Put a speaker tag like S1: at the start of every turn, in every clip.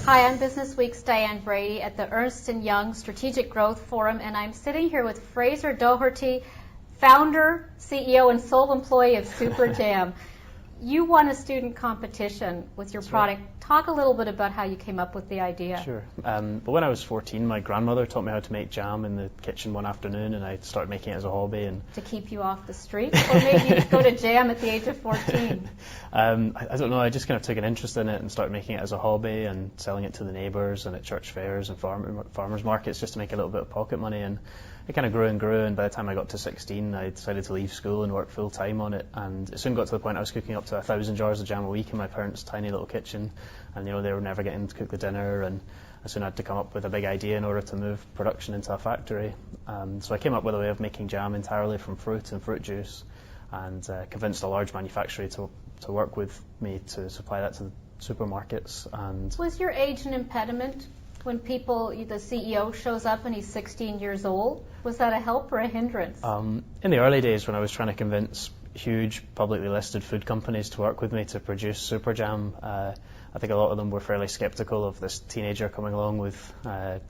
S1: Hi, I'm Business Week's Diane Brady at the Ernst & Young Strategic Growth Forum, and I'm sitting here with Fraser Doherty, founder, CEO, and sole employee of Super Jam. You won a student competition with your product.
S2: Right.
S1: Talk a little bit about how you came up with the idea.
S2: Sure. But when I was 14, my grandmother taught me how to make jam in the kitchen one afternoon, and I started making it as a hobby. And
S1: to keep you off the street? Or maybe you'd go to jam at the age of 14?
S2: I don't know. I just kind of took an interest in it and started making it as a hobby and selling it to the neighbours and at church fairs and farmers markets just to make a little bit of pocket money. And it kind of grew, and by the time I got to 16, I decided to leave school and work full time on it. And it soon got to the point I was cooking up to 1,000 jars of jam a week in my parents' tiny little kitchen. And they were never getting to cook the dinner, and I soon had to come up with a big idea in order to move production into a factory. So I came up with a way of making jam entirely from fruit and fruit juice, and convinced a large manufacturer to work with me to supply that to the supermarkets. And
S1: was your age an impediment? When the CEO shows up and he's 16 years old, was that a help or a hindrance?
S2: In the early days when I was trying to convince huge publicly listed food companies to work with me to produce Super Jam, I think a lot of them were fairly skeptical of this teenager coming along with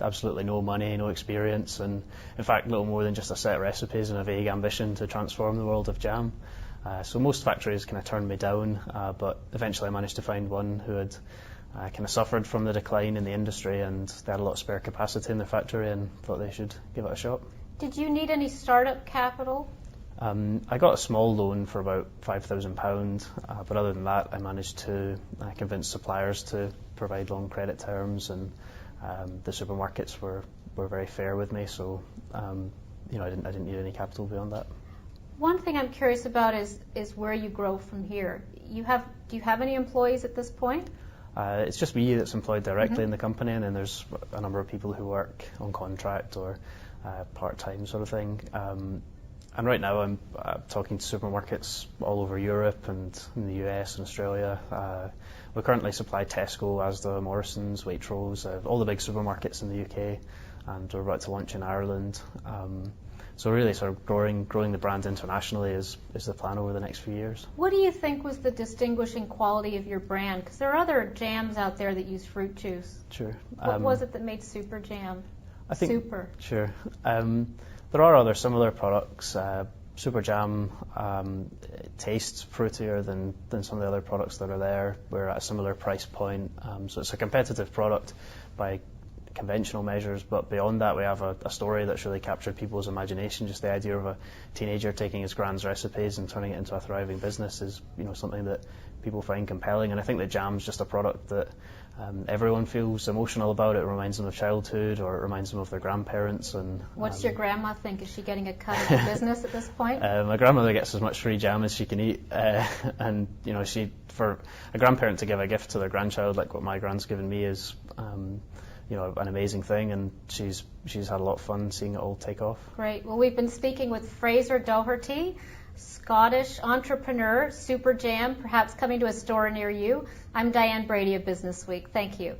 S2: absolutely no money, no experience, and in fact little more than just a set of recipes and a vague ambition to transform the world of jam. So most factories kind of turned me down, but eventually I managed to find one who had kind of suffered from the decline in the industry, and they had a lot of spare capacity in their factory and thought they should give it a shot.
S1: Did you need any startup capital?
S2: I got a small loan for about £5,000, but other than that I managed to convince suppliers to provide long credit terms, and the supermarkets were very fair with me, so I didn't need any capital beyond that.
S1: One thing I'm curious about is where you grow from here. Do you have any employees at this point?
S2: It's just me that's employed directly in the company, and then there's a number of people who work on contract or part-time sort of thing. And right now I'm talking to supermarkets all over Europe and in the US and Australia. We currently supply Tesco, Asda, Morrison's, Waitrose, all the big supermarkets in the UK, and we're about to launch in Ireland. So really sort of growing the brand internationally is the plan over the next few years. What
S1: do you think was the distinguishing quality of your brand? Because there are other jams out there that use fruit juice.
S2: Sure.
S1: What was it that made Super Jam super?
S2: Sure. There are other similar products. Super Jam tastes fruitier than some of the other products that are there. We're at a similar price point. So it's a competitive product by conventional measures, but beyond that we have a story that's really captured people's imagination. Just the idea of a teenager taking his grand's recipes and turning it into a thriving business is something that people find compelling, and I think that jam's just a product that everyone feels emotional about. It reminds them of childhood, or it reminds them of their grandparents. And
S1: what's your grandma think? Is she getting a cut of the business at this point?
S2: My grandmother gets as much free jam as she can eat, and for a grandparent to give a gift to their grandchild like what my grand's given me is an amazing thing, and she's had a lot of fun seeing it all take off.
S1: Great. Well, we've been speaking with Fraser Doherty, Scottish entrepreneur, Super Jam, perhaps coming to a store near you. I'm Diane Brady of Business Week. Thank you.